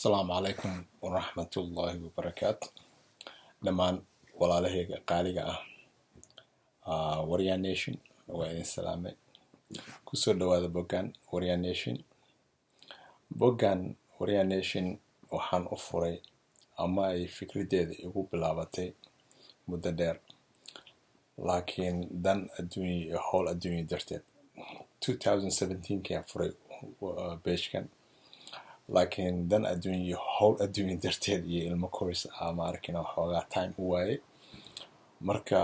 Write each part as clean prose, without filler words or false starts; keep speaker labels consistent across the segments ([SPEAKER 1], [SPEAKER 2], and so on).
[SPEAKER 1] السلام عليكم ورحمة الله وبركاته. دمان walaalahayga qaaliga Warrior Nation waa idin salaamay. Kusoo dhawaada boggan Warrior Nation. Boggan Warrior Nation waxaan u furay ama ay fikradeeda igu bilaabatay muddo dheer, laakiin dan adduunyo iyo hawl adduunyo darteed 2017 furay page-kan, laakiin dan adduunyo iyo hawl adduunyo darteed iyo ilmo koris ma arkin waxoogaa time u waayay. Marka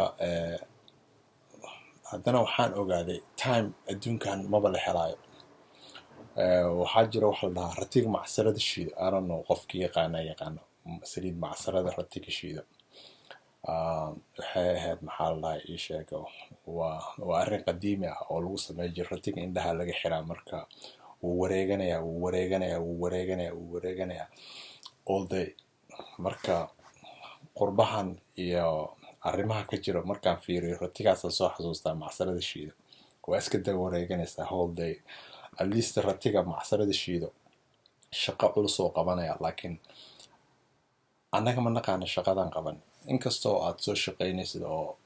[SPEAKER 1] haddana waxaan ogaaday time adduunkan maba la helaayo. Waxaa jira waxa la dhahaa ratiga macsarada shiida. I don't know qofkii yaqaano saliid macsarada ratiga shiida. Waxay ahayd maxaa la dhahaa ii sheego, waa arrin qadiimi ah oo lagu sameeyo jiro. Ratiga indhaha laga xiraa, marka wuu wareeganayaa all day. Marka qurbahan iyo arrimaha ka jira markaan fiiriyo ratigaasaan soo xasuustaa macsarada shiida. Waa iska daba wareeganaysaa all day. At least ratiga macsarada shiido shaqo culus oo qabanaya, laakiin annaga ma naqaano shaqadan qaban. Inkastoo aad soo shaqaynaysid oo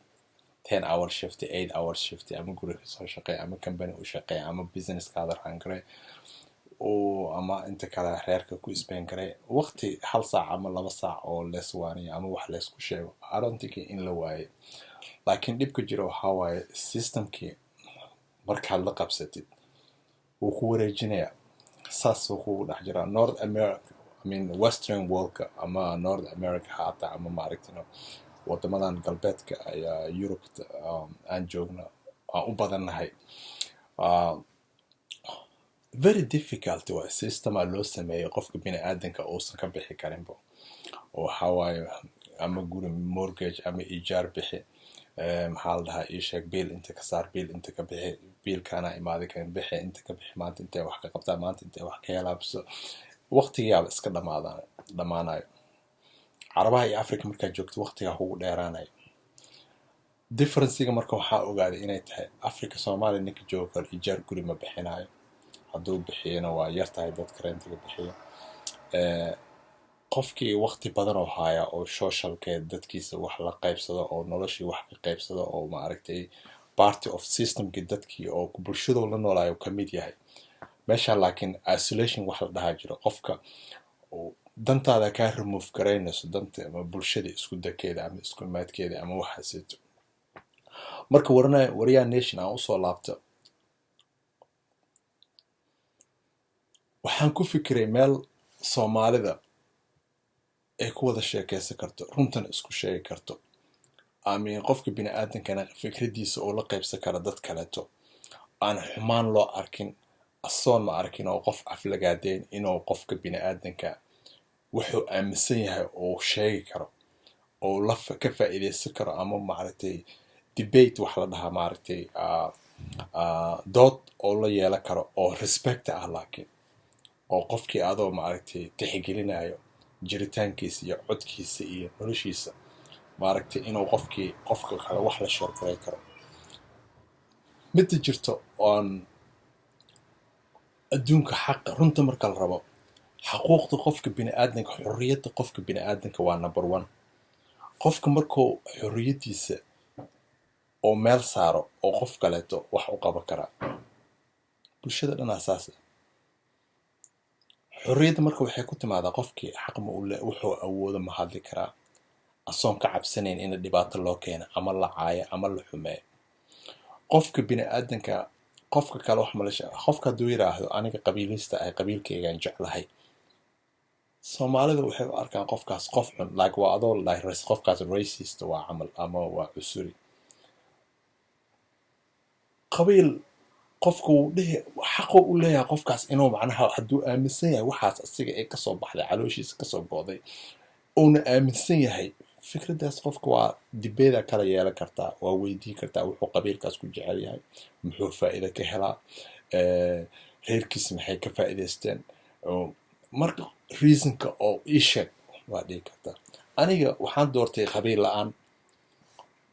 [SPEAKER 1] 10-hour shift, 8-hour shift, ama guriga soo shaqeey, ama company u shaqeey, ama business kaada run garay, ama inta kale reerka ku isbeen garay waqti 1 saac ama 2 saac oo lees waaniyo ama wax lees ku sheego. I don't think in la waayo. Laakiin dhibka jiro waxaa waaye systemkii markaad la qabsatid wuu ku wareejinayaa. Saas wuu kugu dhex jiraa. North America, Western worldka ama North America hata ama maaragtino wadamadan galbeedka ayaa Europe aan joogno aan u badannahay. Very difficult waa system loo sameeyo qofka bini'aadanka uusan ka bixi karinba. Oo waxaa waaye ama guri mortgage ama ijaar bixi, maxaa la dhahaa ii sheeg, biil inta ka saar, biil inta ka bixi, biilkaana imaadi kan bixi, inta ka bixi, maanta intee wax ka qabtaa, maanta intee wax ka helaabso. Waqtigaaba iska dhamaanayo. Carabaha iyo Afrika markaad joogto waqtigaa ugu dheeraanayo. Difference-ga marka waxaa ogaaday inay tahay Afrika Soomaaliya ninka jooga ijaar guri ma bixinayo. Hadduu bixiyana waa yartahay dadka rentiga bixiya. Qofkii waqti badan oo haya oo socialkeed dadkiisa wax la qaybsado oo noloshii wax ka qaybsado oo maaragtay party of systemkii dadkii oo bulshada la noolaayo ka mid yahay. Meesha laakiin isolation wax la dhahaa jiro. Qofka dantaada ka remove garaynayso danta ama bulshada isku dakeeda ama isku maadkeeda ama waxaasito. Marka Warrior Nation aan usoo laabto, waxaan ku fikiray meel Soomaalida ay ku wada sheekaysan karto, runtan isku sheegi karto. Qofka bini'aadankana fikradiisa oo la qaybsan kara dad kaleeto. Aan xumaan loo arkin, asoon ma arkin oo qof aflagaadeyn, inuu qofka bini'aadanka wuxuu aaminsan yahay oo sheegi karo, oo ka faa'iideysan karo, ama maaragtay debate wax la dhahaa maaragtay dood oo la yeelan karo oo respect ah, laakiin oo qofkii adoo maaragtay tixgelinayo jiritaankiisa iyo codkiisa iyo noloshiisa, maaragtay inuu qofka kale wax la sheergaray karo. Midda jirto oon adduunka xaq runta marka la rabo, xaquuqda qofka bini'aadanka, xorriyadda qofka bini'aadanka waa number 1. Qofka markuu xorriyadiisa oo meel saaro oo qof kaleeto wax u qaban karaa. Bulshada dhan asaas. Xorriyadda marka waxay ku timaadaa qofkii xaq ma u leh, wuxuu awoodo ma hadli karaa, asoon ka cabsanayn in dhibaato loo keeno ama la caayo ama la xumeeyo. Qofka bini'aadanka qofka kale wax ma la sheego. Qofka hadduu yiraahdo aniga qabiilista ah, qabiilkaygaan jeclahay, Soomaalida waxay u arkaan qofkaas qof xun, like waa adoo like qofkaas racist waa camal ama waa cusuri. Qabiil qofku xaq u leeyahay qofkaas inuu macnaha hadduu aaminsan yahay waxaas asiga ay ka soo baxday calooshiisa ka soo go'day, uuna aaminsan yahay fikradaas, qofka waa dibeeda kala yeelan kartaa, waa weydiin kartaa wuxuu qabiilkaas ku jecel yahay, muxuu faa'iido ka helaa, reerkiisa maxay ka faa'iideysteen. Marka reasonka oo ii sheeg waa dhihi kartaa. Aniga waxaan doortay qabiil la'aan.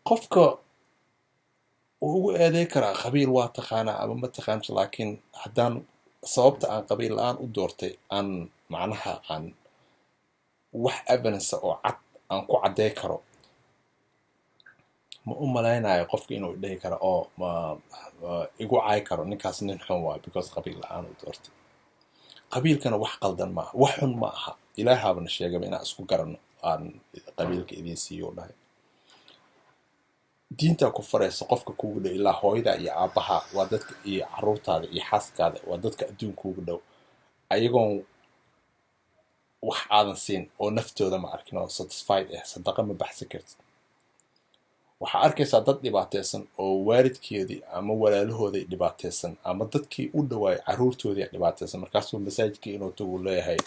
[SPEAKER 1] Qofka ugu eeday karaa qabiil waa taqaanaa ama ma taqaanto, laakiin haddaan sababta aan qabiil la'aan u doortay aan macnaha aan wax evidence oo cad aan ku cadday karo ma u malaynayo qofka inuu dhihi karo oo igu caay karo ninkaas nin xun waayo because qabiil la-aan u doortay. qabiilkana wax qaldan maaha, wax xun ma aha. ilaahaabana sheegaba inaan isku garanno aan qabiilka idiin siiyo dhahay. diintaa ku faraysa qofka kuugu dhow ilaa hooyada iyo aabbaha waa dadka, iyo caruurtaada iyo xaaskaada waa dadka adduunkuugu dhow, ayagoon wax aadan siin oo naftooda ma arkin oo satisfied ah sadaqa ma baxsan kartid. waxaa arkaysaa dad dhibaataysan oo waalidkeedii ama walaalahooday dhibaataysan ama dadkii u dhawaayay caruurtoodii dhibaataysan, markaasuu masaajidkii inuu tagu leeyahay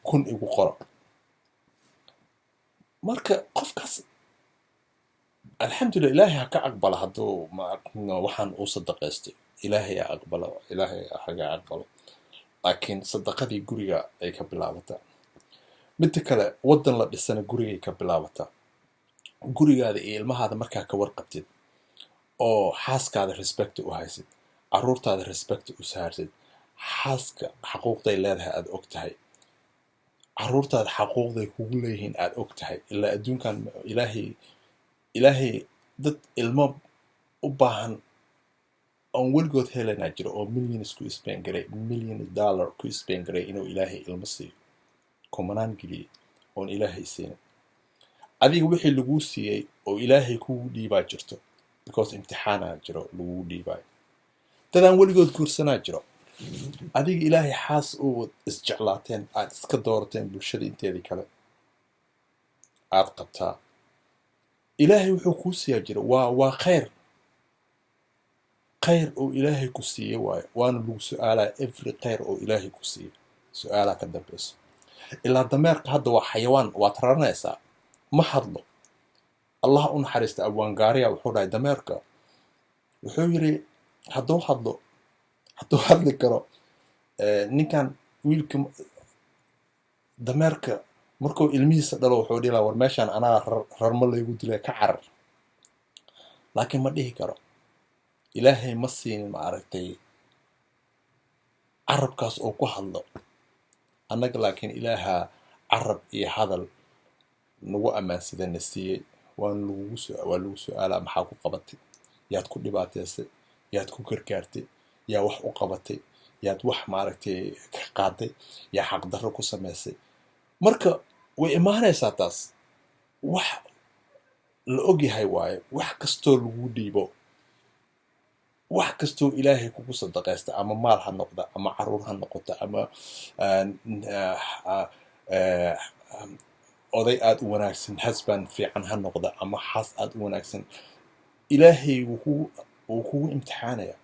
[SPEAKER 1] kun igu qoro. marka qofkaas alxamdulillah ilaahay ha ka aqbala hadduu waxaan uu sadaqaystay, ilaahay ha aqbalo, ilaahay haga aqbalo. laakiin sadaqadii guriga ay ka bilaabataa. midda kale waddan la dhisana gurigay ka bilaabataa. gurigaada iyo ilmahaada markaa ka warqabtid oo xaaskaada respect u haysid, caruurtaada respect u saarsid, xaaska xaquuqday leedahay aad og tahay, caruurtaada xaquuqday kugu leeyihiin aad og tahay. ilaa adduunkan ilaahay dad ilmo u baahan oon weligood helanaa jiro oo millions ku isbaangaray, $1,000,000 ku isbaangaray inuu ilaahay ilmo siiyo, kumanaan geliyey oon ilaahay siinin. adiga wixii laguu siiyey oo ilaahay kugu dhiibaa jirto because imtixaanaa jiro laguu dhiibaayo. dadaan weligood guursanaa jiro. adiga ilaahay xaas uu isjeclaateen aad iska doorateen bulshada inteedii kale aad qabtaa. ilaahay wuxuu kuu siiyaa jiro waa khayr oo ilaahay ku siiye waayo, waana lagu su-aalaa every khayr oo ilaahay ku siiye su-aalaa ka dambayso. ilaa dameerka hadda waa xayawaan, waad raranaysaa, ma hadlo. allah u naxariista abwaangaariya wuxuu dhahay dameerka wuxuu yiri hadduu hadli karo ninkan wiilka dameerka markuu ilmihiisa dhalo wuxuu dhihi lahaa war meeshaan anaa rarma laygu dilay ka carar. laakiin ma dhihi karo. ilaahay ma siinin ma aragtay carabkaas oo ku hadlo. annaga laakiin ilaaha carab iyo hadal nagu ammaansadana siiyey. waa lagu su-aalaa maxaa ku qabatay, yaad ku dhibaataysay, yaad ku gargaartay, yaa wax u qabatay, yaad wax maaragtay ka qaaday, yaa xaqdarro ku samaysay. marka way imaanaysaa taas. wax la ogyahay waayo. wax kastoo lagu dhiibo, wax kastoo ilaahay kugu sadaqaysta, ama maal ha noqda, ama caruur ha noqota, ama oday aad u wanaagsan, husband fiican ha noqda, ama xaas aad u wanaagsan, ilaahay wuu kugu imtixaanaya.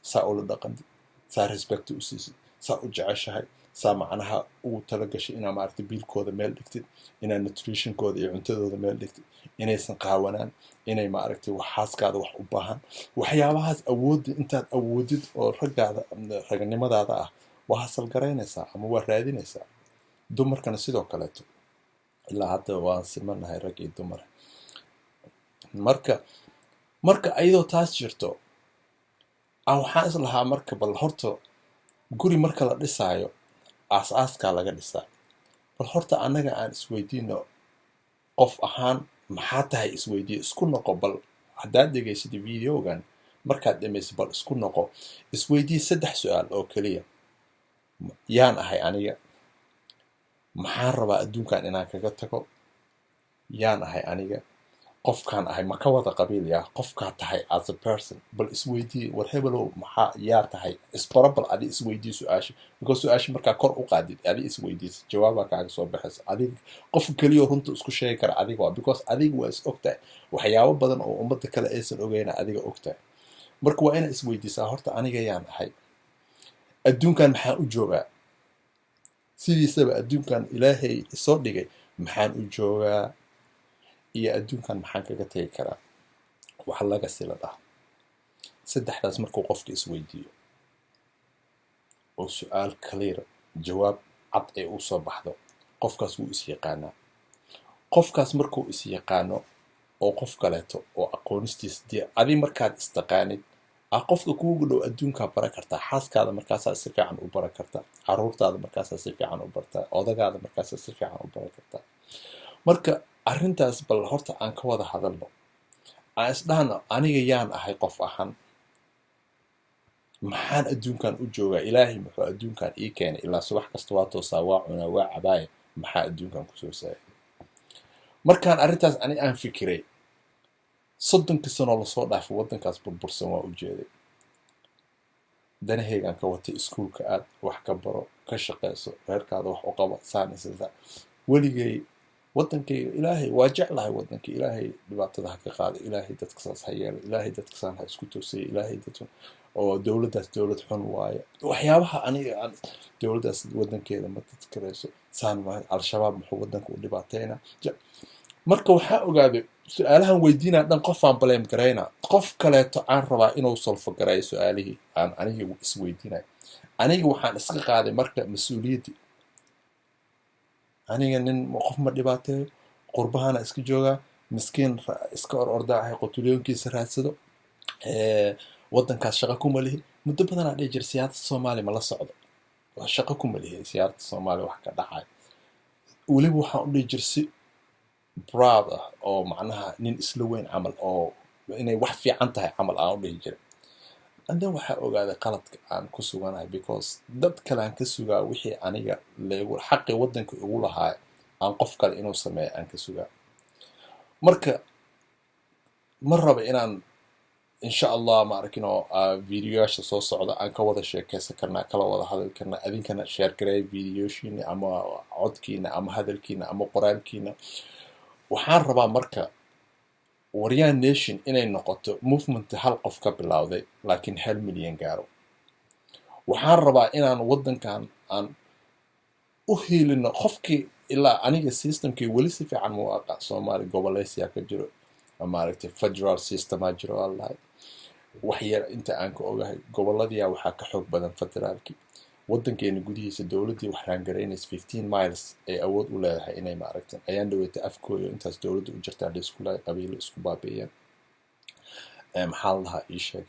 [SPEAKER 1] saa ula dhaqantid, saa respect u siisid, saa u jeceshahay, saa macnaha ugu talagashay inaa maaragtay biilkooda meel dhigtid, inaa nutritionkooda iyo cuntadooda meel dhigtid, inaysan qaawanaan, inay maaragtay xaaskaada wax u baahan. waxyaabahaas awoodda intaad awoodid oo raganimadaada ah waa hasalgaraynaysaa ama waa raadinaysaa. dumarkana sidoo kaleeto. ilaa hadda waan simanahay rag iyo dumar. marka ayadoo taas jirto waxaan islahaa marka bal horta guri marka la dhisaayo aas-aaskaa laga dhisaa. bal horta annaga aan isweydiino qof ahaan maxaa tahay isweydiiyo, isku noqo. bal haddaad dhegaysid videogan markaad dhamaysid bal isku noqo, isweydii 3 su-aal oo keliya. yaan ahay aniga? maxaan rabaa adduunkan inaan kaga tago? yaan ahay aniga? qofkaan ahay ma ka wada qabiil yaa qofkaa tahay as a person? bal isweydii war hebelow maxaa yaa tahay? isbarabal adi isweydii su-aasha, because su-aasha markaa kor u qaadid adi isweydiisa jawaabaa kaaga soo baxaysa. adig qof keliyo runta isku sheegi kara adiga waa, because adiga waa is ogtahay waxyaabo badan oo ummadda kale aysan ogeyna adiga ogtahay. marka waa inaad isweydiisaa horta aniga yaan ahay? adduunkan maxaan u joogaa? sidiisaba adduunkan ilaahay isoo dhigay maxaan u joogaa, iyo adduunkan maxaan kaga tegi karaa? wax laga sila dhaha. 3daas markuu qofka isweydiiyo oo su-aal clear, jawaab cad ay u soo baxdo, qofkaas wuu is yaqaanaa. qofkaas markuu is yaqaano oo qof kaleeto oo aqoonistiisa adi markaad istaqaanid qofka kuugu dhow adduunkaa baran kartaa, xaaskaada markaasaa si fiican u baran kartaa, caruurtaada markaasaa si fiican u bartaa, odagaada markaasaa si fiican u baran kartaa. marka arrintaas bal horta aan ka wada hadalno, aan isdhahno aniga yaan ahay qof ahaan, maxaan adduunkan u joogaa, ilaahay muxuu adduunkan ii keenay, ilaa subax kasta waa toosaa, waa cunaa, waa cabaaya, maxaa adduunkan kusoo saaray. markaan arrintaas aan fikiray 30 sano lasoo dhaafay waddankaas burbursan waa u jeeday, danaheygaan ka watay, iskuulka aad, wax ka baro, ka shaqeyso, reerkaada wax u qabo, saanisada weligay waddankayga ilaahay waa jeclahay, waddanka ilaahay dhibaatada ha ka qaado, ilaahay dadka saas ha yeelo, ilaahay dadka saan ha isku toosay, ilaahay dadka oo dowladdaas dowlad xun waaye, waxyaabaha aniga aan dowladdaas waddankeeda ma dadkarayso, saan maahay, al-shabaab muxuu waddanka u dhibaateynaa. marka waxaa ogaaday su-aalahan weydiinaa dhan qofaan blame garaynaa, qof kaleeto aan rabaa inuu solfo garayo su-aalihii aan aniga isweydiinay. aniga waxaan iska qaaday marka mas-uuliyaddii, aniga nin qof ma dhibaateeyo, qurbahana iska joogaa, miskiin iska ordaa ahay, qotulyoonkiisa raadsado, waddankaas shaqo kuma lihi. muddo badanaa dhihi jira siyaasada soomaaliya ma la socdo, shaqo kuma lihi siyaasada soomaaliya wax ka dhacay. weliba waxaan u dhihi jira si proud ah, oo macnaha nin isla weyn camal, oo inay wax fiican tahay camal aan u dhihi jiray. andan waxaa ogaaday qaladka aan ku suganahay, because dad kale aan ka sugaa wixii aniga xaqii waddanka ugu lahaa aan qof kale inuu sameeyo aan ka sugaa. marka ma raba inaan insha allah ma arkino videoyaasha soo socda aan ka wada sheekeysan karnaa, kala wada hadal karnaa, adinkana share gareeya videoyashiina ama codkiina ama hadalkiina ama qoraalkiina. waxaan rabaa marka Waryaan Nation inay noqoto movement hal qof ka bilowday laakiin 1 milyan gaaro. waxaan rabaa inaan waddankan aan u hiilino qofkii, ilaa aniga systemkii weli si fiican mu aqaan. Soomaali goboleysiyaa ka jiro, maaragtay federal systemaa jiro wallahi. wax yar inta aan ka ogahay goboladiyaa waxaa ka xoog badan federaalkii. waddankeena gudihiisa dowladdii waxaan garaynaysa 15 miles ay awood u leedahay inay maaragtay ayaan dhaweetay afkooyo intaas dowladda u jirtaan la isku laay qabiilo isku baabi'iyeen. maxaa la dhahaa ii sheeg,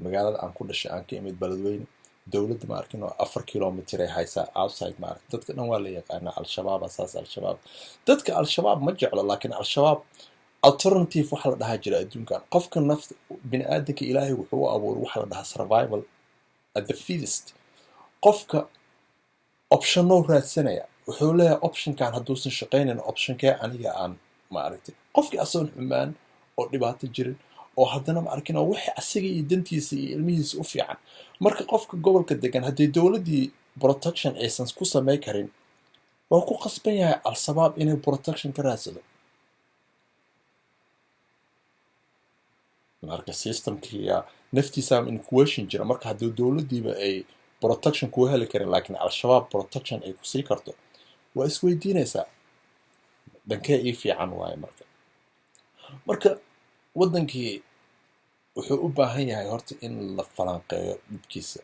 [SPEAKER 1] magaalada aan ku dhashay aan ka imid Beledweyne, dowladda ma arkin oo 4 kilomitir ay haysaa outside maaragtay. dadka dhan waa la yaqaanaa al-shabaab asaas al-shabaab. dadka al-shabaab ma jeclo, laakiin al-shabaab alternative waxa la dhahaa jira adduunkan. qofka nafta bini'aadanka ilaahay wuxuu u abuuray waxa la dhahaa survival at the fittest. qofka optionno raadsanaya, wuxuu leeyahay optionkan hadduusan shaqaynayn optionkee aniga aan maaragtay. qofkii asoon xumaan oo dhibaato jirin oo haddana ma arkin oo wixii asaga iyo dantiisa iyo ilmihiisa u fiican. marka qofka gobolka degan haddii dowladdii protection aysan ku samayn karin, waa ku qasban yahay al-shabaab inay protection ka raadsado. marka systemkii naftiisa in question jira. marka haddii dowladdiiba ay protection kuu heli karin laakiin al-shabaab protection ay ku sii karto, waa isweydiinaysaa dhankee ii fiican waaye. marka waddankii wuxuu u baahan yahay horta in la falanqeeyo dhibkiisa,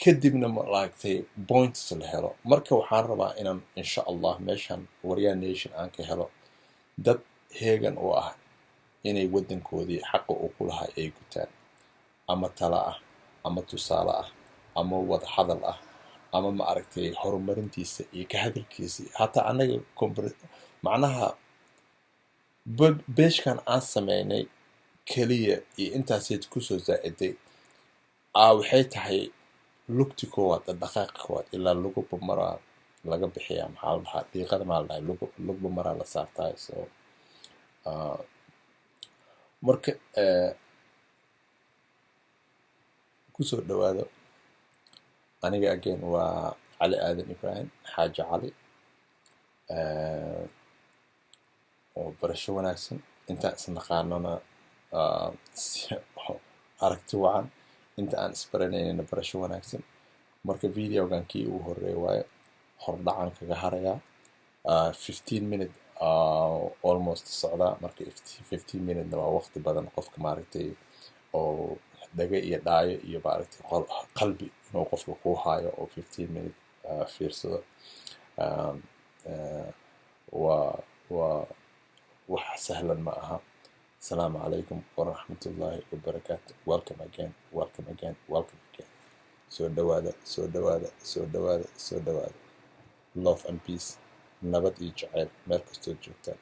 [SPEAKER 1] kadibna maaragtay points la helo. marka waxaan rabaa inaan insha allah meeshan Waryaan Nation aan ka helo dad heegan u ah inay waddankoodii xaqa u ku lahaa ay gutaan, ama tala ah, ama tusaale ah, ama wada hadal ah, ama ma aragtay horumarintiisa iyo ka hadalkiisa. hataa anaga macnaha beeshkan aan sameynay keliya iyo intaasayd kusoo zaa'iday waxay tahay lugti koowaad, dhaqaaqa koowaad, ilaa lugba maraa laga bixiyaa. maxaa la dhahaa dhiiqada maa la dhahay lugba maraa la saartahay. so marka kusoo dhawaado. aniga again waa Cali Aadan Ibrahim Xaaji Cali. oo barasho wanaagsan, intaan isnaqaanona aragti wacan, inta aan isbaranaynayna barasho wanaagsan. marka videogan kii ugu horeeya waaye, hordhacan kaga harayaa 15 minute almost socdaa. marka 15 minute waa waqti badan qofka maaragtay oo dhaga iyo dhaayo iyo maaragtay qalbi inuu qofka ku haayo oo 15 minute fiirsado. waa wax sahlan ma aha. Assalamu alaikum warahmatullahi wabarakatuh. Welcome again, welcome again, welcome again. Soo dhawaada, soo dhawaada, soo dhawaada, soo dhawaada. Love and peace, nabad iyo jacayl meel kastoo joogtaan.